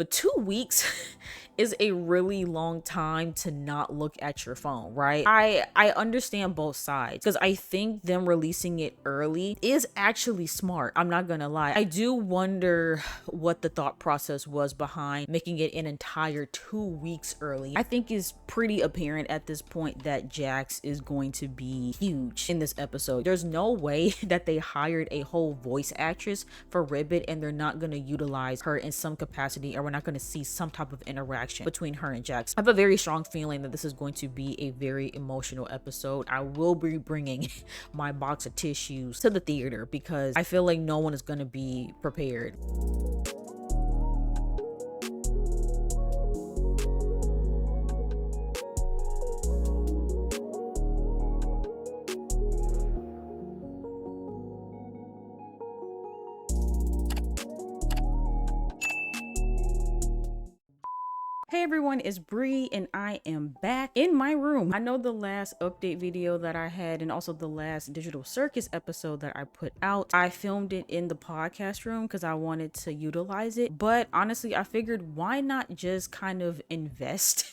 But 2 weeks is a really long time to not look at your phone, right? I understand both sides because I think them releasing it early is actually smart. I'm not gonna lie. I do wonder what the thought process was behind making it an entire 2 weeks early. I think it's pretty apparent at this point that Jax is going to be huge in this episode. There's no way that they hired a whole voice actress for Ribbit and they're not gonna utilize her in some capacity, or we're not gonna see some type of interaction between her and Jax. I have a very strong feeling that this is going to be a very emotional episode. I will be bringing my box of tissues to the theater because I feel like no one is going to be prepared. Hey everyone, it's Bree and I am back in my room. I know the last update video that I had and also the last Digital Circus episode that I put out, I filmed it in the podcast room because I wanted to utilize it. But honestly, I figured why not just kind of invest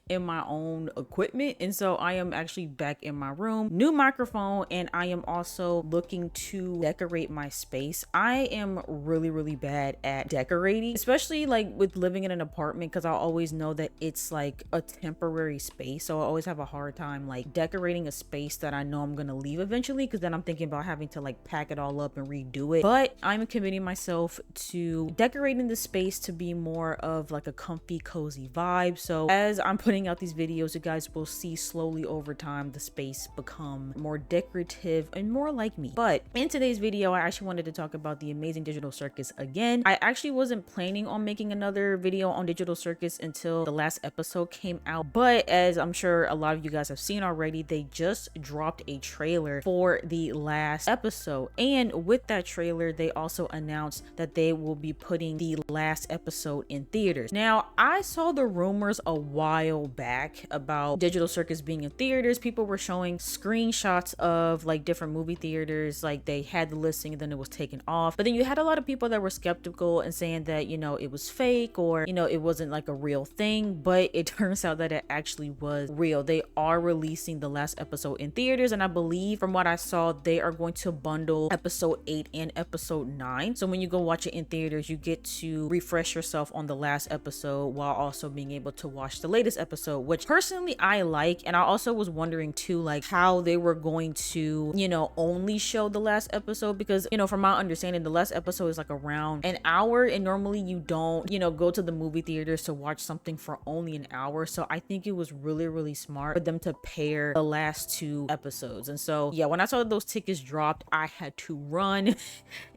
in my own equipment? And so I am actually back in my room, new microphone, and I am also looking to decorate my space. I am really bad at decorating, especially like with living in an apartment because I always know that it's like a temporary space, so I always have a hard time like decorating a space that I know I'm gonna leave eventually, because then I'm thinking about having to like pack it all up and redo it. But I'm committing myself to decorating the space to be more of like a comfy cozy vibe. So as I'm putting out these videos, you guys will see slowly over time the space become more decorative and more like me. But in today's video, I actually wanted to talk about the Amazing Digital Circus again. I actually wasn't planning on making another video on Digital Circus until the last episode came out, but as I'm sure a lot of you guys have seen already, they just dropped a trailer for the last episode, and with that trailer they also announced that they will be putting the last episode in theaters. Now, I saw the rumors a while back about Digital Circus being in theaters. People were showing screenshots of like different movie theaters, like they had the listing and then it was taken off. But then you had a lot of people that were skeptical and saying that, you know, it was fake, or, you know, it wasn't like a real thing. But it turns out that it actually was real. They are releasing the last episode in theaters, and I believe from what I saw, they are going to bundle episode 8 and episode 9. So when you go watch it in theaters, you get to refresh yourself on the last episode while also being able to watch the latest episode, which personally I like. And I also was wondering too, like how they were going to, you know, only show the last episode, because, you know, from my understanding, the last episode is like around an hour, and normally you don't, you know, go to the movie theaters to watch something for only an hour. So I think it was really smart for them to pair the last 2 episodes. And so yeah, when I saw those tickets dropped, I had to run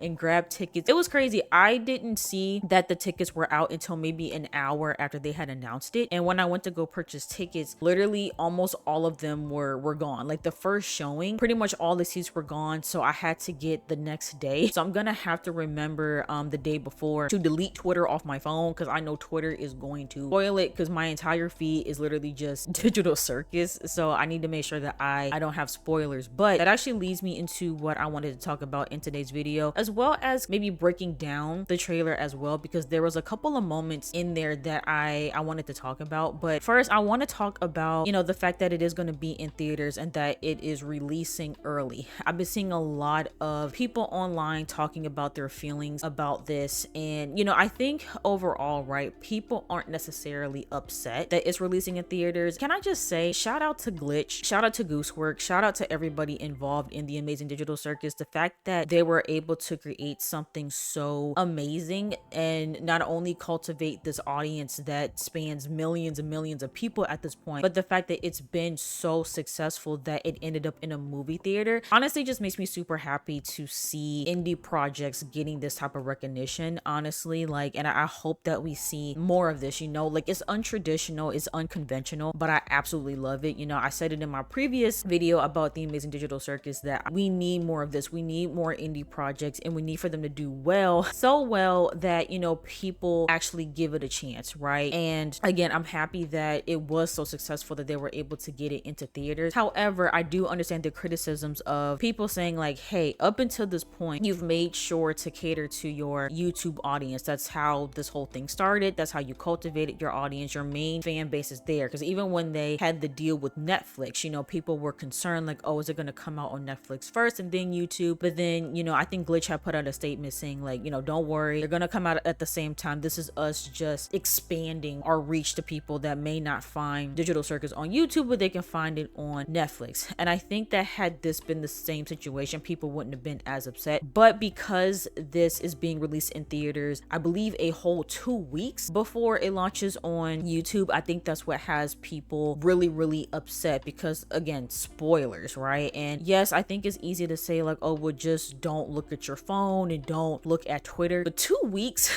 and grab tickets. It was crazy. I didn't see that the tickets were out until maybe an hour after they had announced it, and when I went to go purchase tickets, literally almost all of them were gone. Like the first showing, pretty much all the seats were gone, so I had to get the next day. So I'm gonna have to remember the day before to delete Twitter off my phone, because I know Twitter is going to spoil it, because my entire feed is literally just Digital Circus. So I need to make sure that I don't have spoilers. But that actually leads me into what I wanted to talk about in today's video, as well as maybe breaking down the trailer as well, because there was a couple of moments in there that I wanted to talk about. But first, I want to talk about, you know, the fact that it is going to be in theaters and that it is releasing early. I've been seeing a lot of people online talking about their feelings about this, and, you know, I think overall, right, people aren't necessarily upset that it's releasing in theaters. Can I just say, shout out to Glitch, shout out to Goosework, shout out to everybody involved in the Amazing Digital Circus. The fact that they were able to create something so amazing and not only cultivate this audience that spans millions and millions of people at this point, but the fact that it's been so successful that it ended up in a movie theater honestly just makes me super happy to see indie projects getting this type of recognition, honestly. Like, and I hope that we see more of this. You know, know, like it's untraditional, it's unconventional, but I absolutely love it. You know, I said it in my previous video about the Amazing Digital Circus that we need more of this. We need more indie projects, and we need for them to do well, so well that, you know, people actually give it a chance, right? And again, I'm happy that it was so successful that they were able to get it into theaters. However, I do understand the criticisms of people saying like, hey, up until this point, you've made sure to cater to your YouTube audience. That's how this whole thing started. That's how you cultivated your audience. Your main fan base is there. Because even when they had the deal with Netflix, you know, people were concerned like, oh, is it going to come out on Netflix first and then YouTube? But then, you know, I think Glitch had put out a statement saying like, you know, don't worry, they're going to come out at the same time. This is us just expanding our reach to people that may not find Digital Circus on YouTube, but they can find it on Netflix. And I think that had this been the same situation, people wouldn't have been as upset. But because this is being released in theaters, I believe a whole 2 weeks before it launches on YouTube, I think that's what has people really, really upset because, again, spoilers, right? And yes, I think it's easy to say like, oh, well, just don't look at your phone and don't look at Twitter. But 2 weeks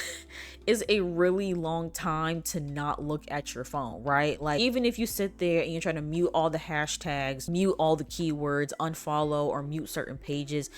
is a really long time to not look at your phone, right? Like, even if you sit there and you're trying to mute all the hashtags, mute all the keywords, unfollow or mute certain pages,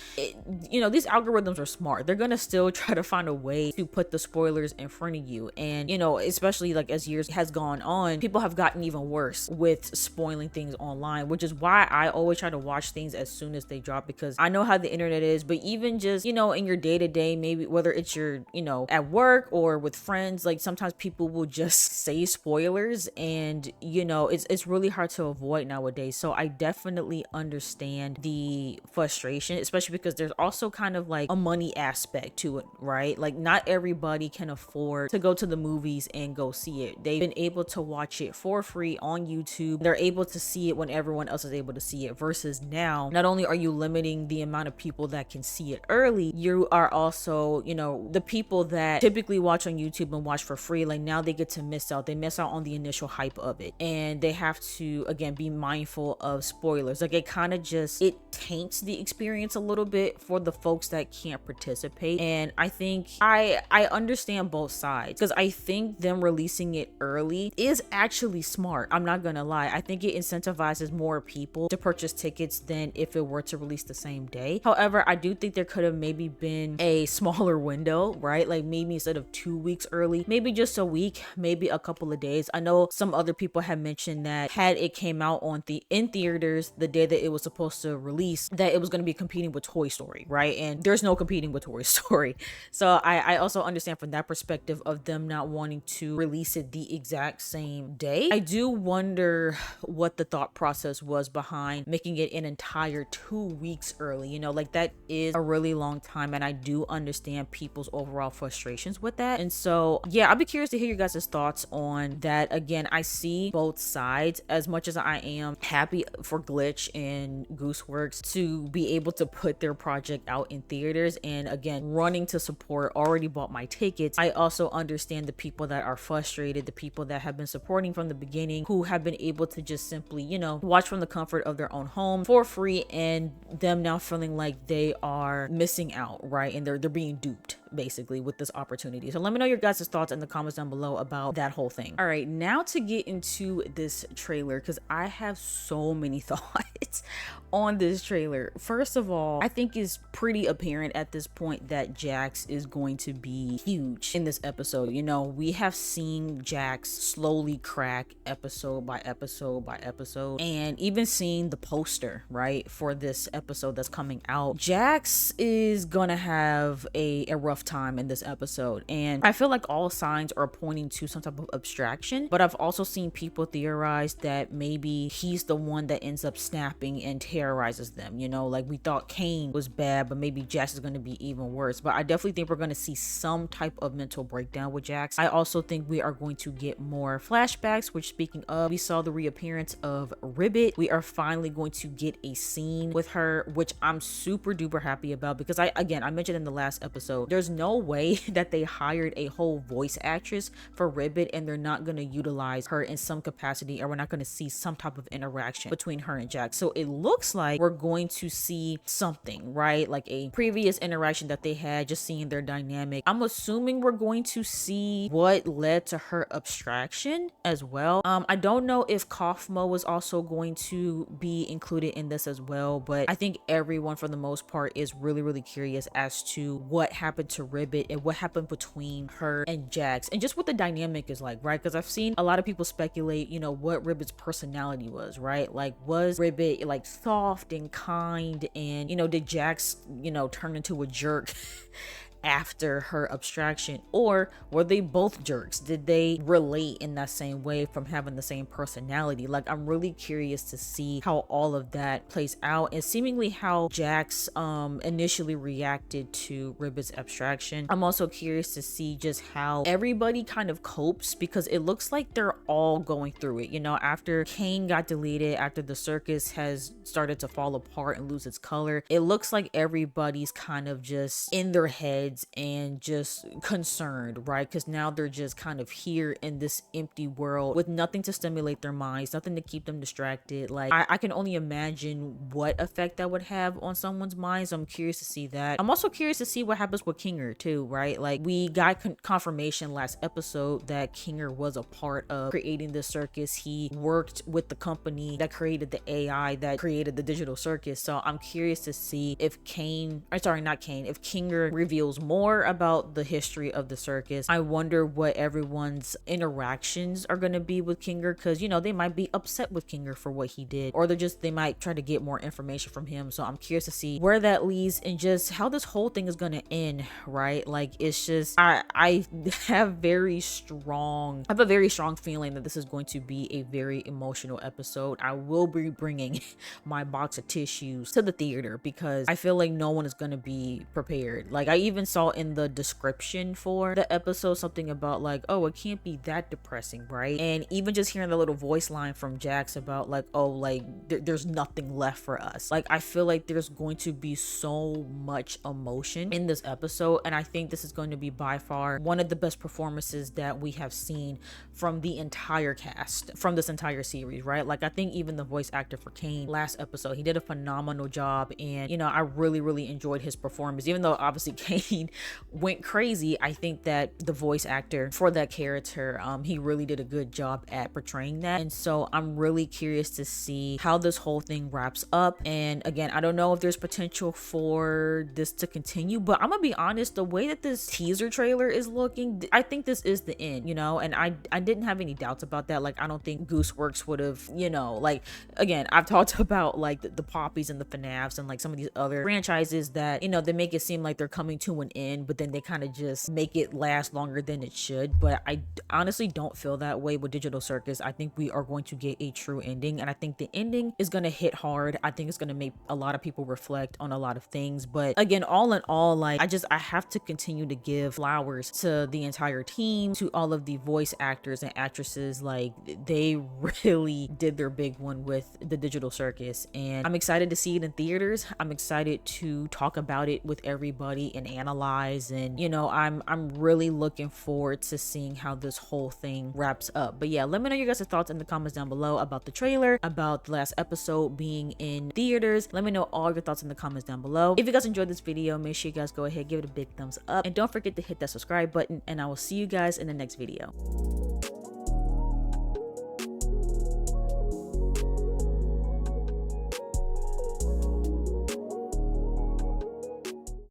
you know, these algorithms are smart. They're gonna still try to find a way to put the spoilers in front of you. And, you know, especially like as years has gone on, people have gotten even worse with spoiling things online, which is why I always try to watch things as soon as they drop, because I know how the internet is. But even just, you know, in your day-to-day, maybe whether it's your, you know, at work or with friends, like sometimes people will just say spoilers, and, you know, it's really hard to avoid nowadays. So I definitely understand the frustration, especially because there's also kind of like a money aspect to it, right? Like not everybody can afford to go to the movies and go see it. They've been able to watch it for free on YouTube. They're able to see it when everyone else is able to see it, versus now, not only are you limiting the amount of people that can see it early, you are also, you know, the people that typically watch on YouTube and watch for free, like now they get to miss out. They miss out on the initial hype of it, and they have to, again, be mindful of spoilers. Like it kind of just, it taints the experience a little bit for the folks that can't participate. And I think I understand both sides, because I think them releasing it early is actually smart. I'm not gonna lie. I think it incentivizes more people to purchase tickets than if it were to release the same day. However, I do think there could have maybe been a smaller window, right? Like maybe instead of 2 weeks early, maybe just a week, maybe a couple of days. I know some other people have mentioned that had it came out on in theaters the day that it was supposed to release, that it was going to be competing with Toy Story, right? And there's no competing with Toy Story. So I also understand from that perspective of them not wanting to release it the exact same day. I do wonder what the thought process was behind making it an entire 2 weeks early. You know, like that is a really long time, and I do understand people's overall frustrations with that. And so yeah, I'll be curious to hear you guys' thoughts on that. Again, I see both sides. As much as I am happy for Glitch and Gooseworks to be able to put their project out in theaters, and again, running to support, already bought my tickets, I also understand the people that are frustrated, the people that have been supporting from the beginning, who have been able to just simply, you know, watch from the comfort of their own home for free, and them now feeling like they are missing out, right? And they're being duped basically with this opportunity. So let me know your guys' thoughts in the comments down below about that whole thing. All right, now to get into this trailer, because I have so many thoughts on this trailer. First of all, I think it's pretty apparent at this point that Jax is going to be huge in this episode. You know, we have seen Jax slowly crack episode by episode by episode, and even seeing the poster, right, for this episode that's coming out, Jax is gonna have a rough time in this episode. And I feel like all signs are pointing to some type of abstraction, but I've also seen people theorize that maybe he's the one that ends up snapping and terrorizes them. You know, like we thought Kane was bad, but maybe Jax is going to be even worse. But I definitely think we're going to see some type of mental breakdown with Jax. I also think we are going to get more flashbacks, which, speaking of, we saw the reappearance of Ribbit. We are finally going to get a scene with her, which I'm super duper happy about, because I mentioned in the last episode, there's no way that they hired a whole voice actress for Ribbit and they're not going to utilize her in some capacity, or we're not going to see some type of interaction between her and Jax. So it looks like we're going to see something, right? Like a previous interaction that they had, just seeing their dynamic. I'm assuming we're going to see what led to her abstraction as well. I don't know if Kaufmo was also going to be included in this as well, but I think everyone for the most part is really curious as to what happened to Ribbit and what happened between her and Jax and just what the dynamic is like, right? Because I've seen a lot of people speculate, you know, what Ribbit's personality was, right? Like, was Ribbit like soft and kind, and, you know, did Jax, you know, turn into a jerk after her abstraction, or were they both jerks? Did they relate in that same way from having the same personality? Like, I'm really curious to see how all of that plays out, and seemingly how Jax initially reacted to Ribbit's abstraction. I'm also curious to see just how everybody kind of copes, because it looks like they're all going through it, you know, after Kane got deleted, after the circus has started to fall apart and lose its color. It looks like everybody's kind of just in their heads and just concerned, right? Because now they're just kind of here in this empty world with nothing to stimulate their minds, nothing to keep them distracted. Like, I can only imagine what effect that would have on someone's mind. So I'm curious to see that. I'm also curious to see what happens with Kinger too, right? Like, we got confirmation last episode that Kinger was a part of creating the circus. He worked with the company that created the AI that created the digital circus. So I'm curious to see if if Kinger reveals more about the history of the circus. I wonder what everyone's interactions are going to be with Kinger, because, you know, they might be upset with Kinger for what he did, or they might try to get more information from him. So I'm curious to see where that leads and just how this whole thing is going to end, right? Like, it's just, I have a very strong feeling that this is going to be a very emotional episode. I will be bringing my box of tissues to the theater because I feel like no one is going to be prepared. Like, I even saw in the description for the episode something about like, oh, it can't be that depressing, right? And even just hearing the little voice line from Jax about like, oh, like there's nothing left for us. Like, I feel like there's going to be so much emotion in this episode, and I think this is going to be by far one of the best performances that we have seen from the entire cast, from this entire series, right? Like, I think even the voice actor for Kane last episode, he did a phenomenal job, and, you know, I really enjoyed his performance. Even though obviously Kane went crazy, I think that the voice actor for that character, he really did a good job at portraying that. And so I'm really curious to see how this whole thing wraps up. And again, I don't know if there's potential for this to continue, but I'm gonna be honest, the way that this teaser trailer is looking, I think this is the end, you know, and I didn't have any doubts about that. Like, I don't think Gooseworks would have, you know, like, again, I've talked about like the Poppies and the FNAFs and like some of these other franchises that, you know, they make it seem like they're coming to an end, but then they kind of just make it last longer than it should. But I honestly don't feel that way with Digital Circus. I think we are going to get a true ending, and I think the ending is going to hit hard. I think it's going to make a lot of people reflect on a lot of things. But again, all in all, like, I have to continue to give flowers to the entire team, to all of the voice actors and actresses. Like, they really did their big one with the Digital Circus, and I'm excited to see it in theaters. I'm excited to talk about it with everybody and analyze, and, you know, I'm really looking forward to seeing how this whole thing wraps up. But yeah, let me know your guys' thoughts in the comments down below about the trailer, about the last episode being in theaters. Let me know all your thoughts in the comments down below. If you guys enjoyed this video, make sure you guys go ahead, give it a big thumbs up, and don't forget to hit that subscribe button, and I will see you guys in the next video.